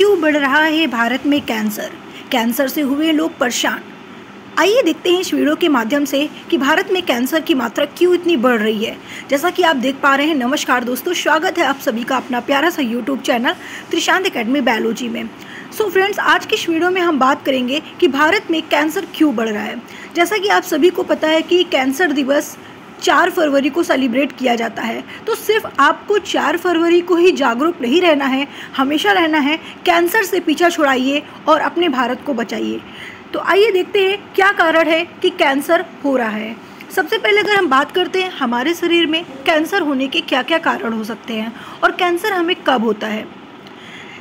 क्यों बढ़ रहा है भारत में कैंसर? कैंसर से हुए लोग परेशान। आइए देखते हैं इस वीडियो के माध्यम से कि भारत में कैंसर की मात्रा क्यों इतनी बढ़ रही है। जैसा कि आप देख पा रहे हैं, नमस्कार दोस्तों, स्वागत है आप सभी का अपना प्यारा सा YouTube channel Trishant academy biology में। सो फ्रेंड्स, आज की इस वीडियो में हम बात करेंगे कि भारत में कैंसर क्यों बढ़ रहा है। जैसा कि आप सभी को पता है कि कैंसर दिवस 4 फरवरी को सेलिब्रेट किया जाता है, तो सिर्फ आपको 4 फरवरी को ही जागरूक नहीं रहना है, हमेशा रहना है। कैंसर से पीछा छुड़ाइए और अपने भारत को बचाइए। तो आइए देखते हैं क्या कारण है कि कैंसर हो रहा है। सबसे पहले अगर हम बात करते हैं हमारे शरीर में कैंसर होने के क्या क्या कारण हो सकते हैं और कैंसर हमें कब होता है।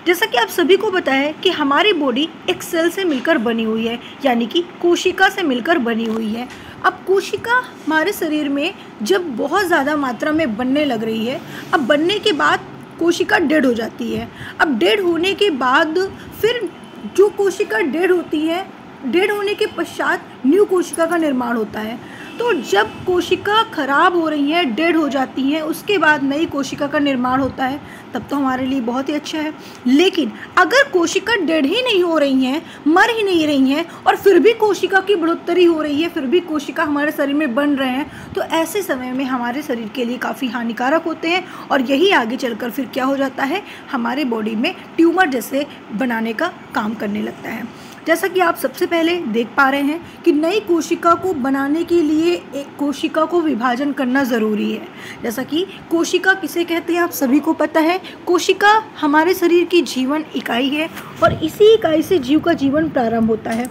जैसा कि आप सभी को पता है कि हमारी बॉडी एक सेल से मिलकर बनी हुई है, यानी कि कोशिका से मिलकर बनी हुई है। अब कोशिका हमारे शरीर में जब बहुत ज़्यादा मात्रा में बनने लग रही है, अब बनने के बाद कोशिका डेड हो जाती है। अब डेड होने के बाद फिर जो कोशिका डेड होती है, डेड होने के पश्चात न्यू कोशिका का निर्माण होता है। तो जब कोशिका खराब हो रही है, डेड हो जाती हैं, उसके बाद नई कोशिका का निर्माण होता है, तब तो हमारे लिए बहुत ही अच्छा है। लेकिन अगर कोशिका डेड ही नहीं हो रही हैं, मर ही नहीं रही हैं और फिर भी कोशिका की बढ़ोतरी हो रही है, फिर भी कोशिका हमारे शरीर में बन रहे हैं, तो ऐसे समय में हमारे शरीर के लिए काफ़ी हानिकारक होते हैं और यही आगे चलकर फिर क्या हो जाता है, हमारे बॉडी में ट्यूमर जैसे बनाने का काम करने लगता है। जैसा कि आप सबसे पहले देख पा रहे हैं कि नई कोशिका को बनाने के लिए एक कोशिका को विभाजन करना ज़रूरी है। जैसा कि कोशिका किसे कहते हैं आप सभी को पता है। कोशिका हमारे शरीर की जीवन इकाई है और इसी इकाई से जीव का जीवन प्रारंभ होता है।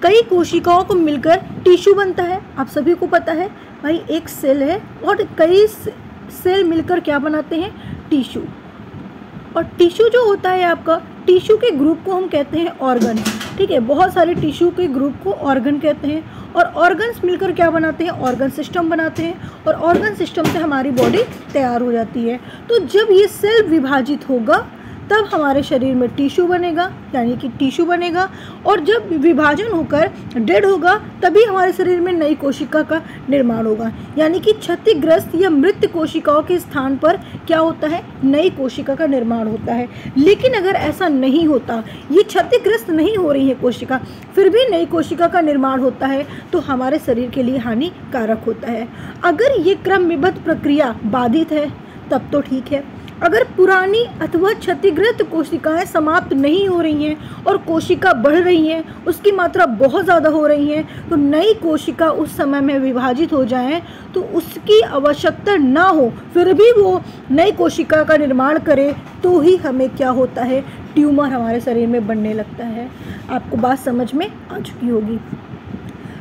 कई कोशिकाओं को मिलकर टिश्यू बनता है, आप सभी को पता है भाई। एक सेल है और कई सेल मिलकर क्या बनाते हैं, टिश्यू। और टिश्यू जो होता है आपका, टिश्यू के ग्रुप को हम कहते हैं ऑर्गन। ठीक है, बहुत सारे टिश्यू के ग्रुप को ऑर्गन कहते हैं और ऑर्गन्स मिलकर क्या बनाते हैं, ऑर्गन सिस्टम बनाते हैं और ऑर्गन सिस्टम से हमारी बॉडी तैयार हो जाती है। तो जब ये सेल विभाजित होगा तब हमारे शरीर में टिश्यू बनेगा, यानी कि टिश्यू बनेगा। और जब विभाजन होकर डेड होगा तभी हमारे शरीर में नई कोशिका का निर्माण होगा, यानी कि क्षतिग्रस्त या मृत कोशिकाओं के स्थान पर क्या होता है, नई कोशिका का निर्माण होता है। लेकिन अगर ऐसा नहीं होता, ये क्षतिग्रस्त नहीं हो रही है कोशिका, फिर भी नई कोशिका का निर्माण होता है, तो हमारे शरीर के लिए हानिकारक होता है। अगर ये क्रमबद्ध प्रक्रिया बाधित है तब तो ठीक है। अगर पुरानी अथवा क्षतिग्रस्त कोशिकाएं समाप्त नहीं हो रही हैं और कोशिका बढ़ रही हैं, उसकी मात्रा बहुत ज़्यादा हो रही है, तो नई कोशिका उस समय में विभाजित हो जाएं तो उसकी आवश्यकता ना हो, फिर भी वो नई कोशिका का निर्माण करे, तो ही हमें क्या होता है, ट्यूमर हमारे शरीर में बनने लगता है। आपको बात समझ में आ चुकी होगी।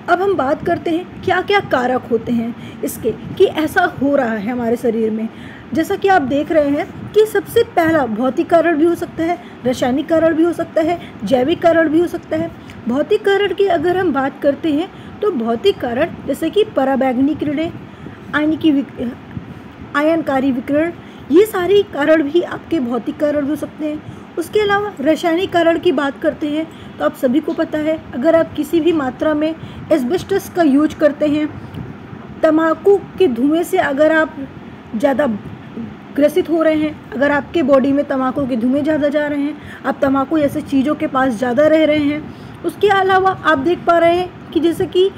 अब हम बात करते हैं क्या क्या कारक होते हैं इसके कि ऐसा हो रहा है हमारे शरीर में। जैसा कि आप देख रहे हैं कि सबसे पहला भौतिक कारण भी हो सकता है, रासायनिक कारण भी हो सकता है, जैविक कारण भी हो सकता है। भौतिक कारण की अगर हम बात करते हैं तो भौतिक कारण जैसे कि पराबैंगनी किरणें, आयनकारी विकिरण, ये सारे कारण भी आपके भौतिक कारण भी हो सकते हैं। उसके अलावा रासायनिक कारण की बात करते हैं तो आप सभी को पता है, अगर आप किसी भी मात्रा में एस्बेस्टस का यूज करते हैं, तंबाकू के धुएं से अगर आप ज़्यादा ग्रसित हो रहे हैं, अगर आपके बॉडी में तंबाकू के धुएं ज़्यादा जा रहे हैं, आप तंबाकू जैसे चीज़ों के पास ज़्यादा रह रहे हैं। उसके अलावा आप देख पा रहे हैं कि जैसे कि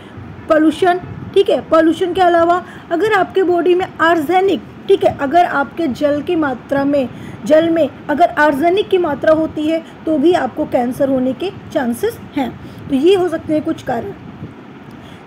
पोल्यूशन, ठीक है, पोल्यूशन के अलावा अगर आपके बॉडी में आर्सेनिक, ठीक है, अगर आपके जल में अगर आर्सेनिक की मात्रा होती है तो भी आपको कैंसर होने के चांसेस हैं। तो ये हो सकते हैं कुछ कारण।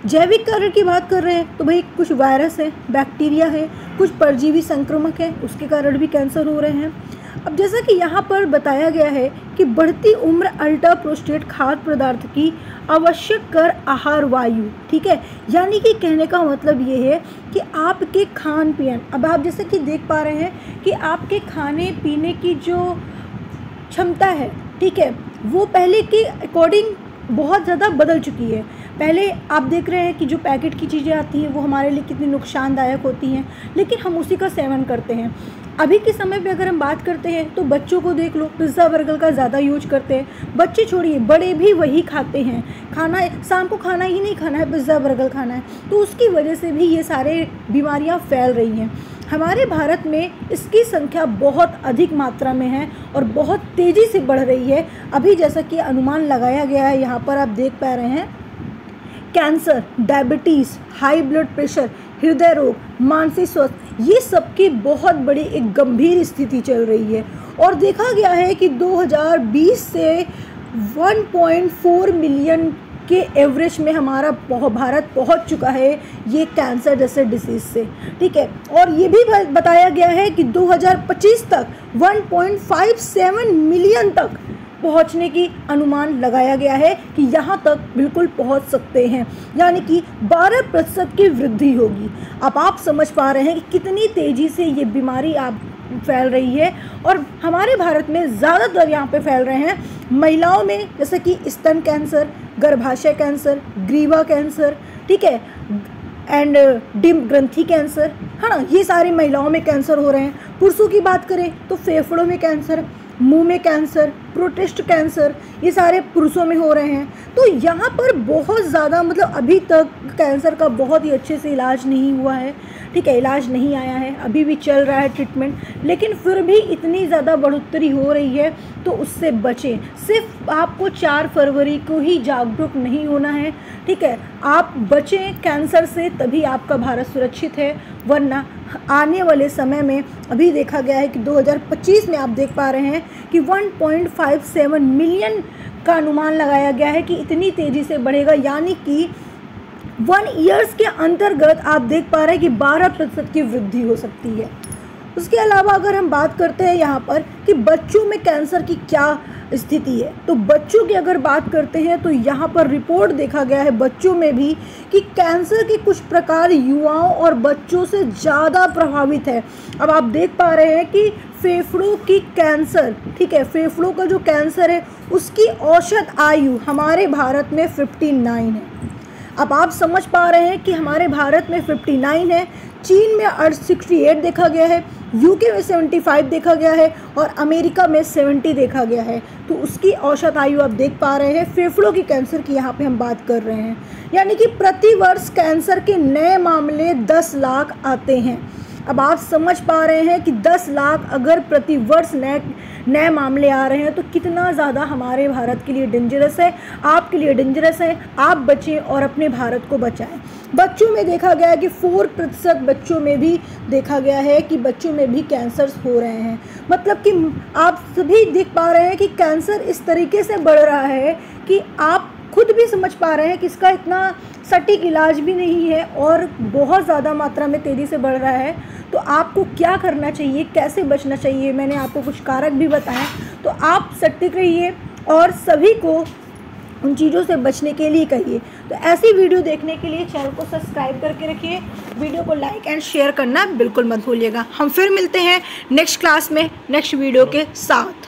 जैविक कारण की बात कर रहे हैं तो भाई कुछ वायरस है, बैक्टीरिया है, कुछ परजीवी संक्रमक है, उसके कारण भी कैंसर हो रहे हैं। अब जैसा कि यहाँ पर बताया गया है कि बढ़ती उम्र अल्ट्रा प्रोस्टेट खाद्य पदार्थ की आवश्यक कर आहार वायु, ठीक है, यानी कि कहने का मतलब ये है कि आपके खान पीन, अब आप जैसे कि देख पा रहे हैं कि आपके खाने पीने की जो क्षमता है, ठीक है, वो पहले के अकॉर्डिंग बहुत ज़्यादा बदल चुकी है। पहले आप देख रहे हैं कि जो पैकेट की चीज़ें आती हैं वो हमारे लिए कितनी नुकसानदायक होती हैं, लेकिन हम उसी का सेवन करते हैं। अभी के समय पे अगर हम बात करते हैं तो बच्चों को देख लो, पिज़्ज़ा बर्गर का ज़्यादा यूज करते हैं। बच्चे छोड़िए, बड़े भी वही खाते हैं। खाना शाम को खाना ही नहीं खाना है, पिज़्ज़ा बर्गर खाना है, तो उसकी वजह से भी ये सारे बीमारियां फैल रही हैं। हमारे भारत में इसकी संख्या बहुत अधिक मात्रा में है और बहुत तेज़ी से बढ़ रही है। अभी जैसा कि अनुमान लगाया गया है, यहाँ पर आप देख पा रहे हैं, cancer, diabetes, high blood pressure, हृदय रोग, मानसिक स्वास्थ्य, ये सबकी बहुत बड़ी एक गंभीर स्थिति चल रही है। और देखा गया है कि 2020 से 1.4 मिलियन के एवरेज में हमारा भारत पहुंच चुका है ये कैंसर जैसे डिसीज़ से, ठीक है। और ये भी बताया गया है कि 2025 तक 1.57 मिलियन तक पहुंचने की अनुमान लगाया गया है कि यहाँ तक बिल्कुल पहुंच सकते हैं, यानी कि 12% की वृद्धि होगी। अब आप समझ पा रहे हैं कि कितनी तेज़ी से ये बीमारी आप फैल रही है। और हमारे भारत में ज़्यादातर यहाँ पे फैल रहे हैं महिलाओं में, जैसे कि स्तन कैंसर, गर्भाशय कैंसर, ग्रीवा कैंसर, ठीक है, एंड डिम्ब ग्रंथि कैंसर, है ना, ये सारी महिलाओं में कैंसर हो रहे हैं। पुरुषों की बात करें तो फेफड़ों में कैंसर, मुंह में कैंसर, प्रोस्टेट कैंसर, ये सारे पुरुषों में हो रहे हैं। तो यहाँ पर बहुत ज़्यादा मतलब अभी तक कैंसर का बहुत ही अच्छे से इलाज नहीं हुआ है, ठीक है, इलाज नहीं आया है, अभी भी चल रहा है ट्रीटमेंट, लेकिन फिर भी इतनी ज़्यादा बढ़ोतरी हो रही है तो उससे बचें। सिर्फ आपको 4 फरवरी को ही जागरूक नहीं होना है, ठीक है, आप बचें कैंसर से, तभी आपका भारत सुरक्षित है। वरना आने वाले समय में अभी देखा गया है कि 2025 में आप देख पा रहे हैं कि 1.57 मिलियन का अनुमान लगाया गया है कि इतनी तेज़ी से बढ़ेगा, यानी कि 1 ईयर्स के अंतर्गत आप देख पा रहे हैं कि 12% की वृद्धि हो सकती है। उसके अलावा अगर हम बात करते हैं यहाँ पर कि बच्चों में कैंसर की क्या स्थिति है, तो बच्चों की अगर बात करते हैं तो यहाँ पर रिपोर्ट देखा गया है बच्चों में भी कि कैंसर के कुछ प्रकार युवाओं और बच्चों से ज़्यादा प्रभावित है। अब आप देख पा रहे हैं कि फेफड़ों की कैंसर, ठीक है, फेफड़ों का जो कैंसर है उसकी औसत आयु हमारे भारत में 59 है। अब आप समझ पा रहे हैं कि हमारे भारत में 59 है, चीन में 68 देखा गया है, यूके में 75 देखा गया है और अमेरिका में 70 देखा गया है। तो उसकी औसत आयु आप देख पा रहे हैं। फेफड़ों की कैंसर की यहाँ पे हम बात कर रहे हैं, यानी कि प्रति वर्ष कैंसर के नए मामले 10 लाख आते हैं। अब आप समझ पा रहे हैं कि 10 लाख अगर प्रति वर्ष नए मामले आ रहे हैं तो कितना ज़्यादा हमारे भारत के लिए डेंजरस है, आपके लिए डेंजरस है। आप बचें और अपने भारत को बचाएं। बच्चों में देखा गया है कि 4% बच्चों में भी देखा गया है कि बच्चों में भी कैंसर हो रहे हैं। मतलब कि आप सभी देख पा रहे हैं कि कैंसर इस तरीके से बढ़ रहा है कि आप खुद भी समझ पा रहे हैं कि इसका इतना सटीक इलाज भी नहीं है और बहुत ज़्यादा मात्रा में तेज़ी से बढ़ रहा है। तो आपको क्या करना चाहिए, कैसे बचना चाहिए, मैंने आपको कुछ कारक भी बताए। तो आप सटीक रहिए और सभी को उन चीज़ों से बचने के लिए कहिए। तो ऐसी वीडियो देखने के लिए चैनल को सब्सक्राइब करके रखिए, वीडियो को लाइक एंड शेयर करना बिल्कुल मत भूलिएगा। हम फिर मिलते हैं नेक्स्ट क्लास में नेक्स्ट वीडियो के साथ।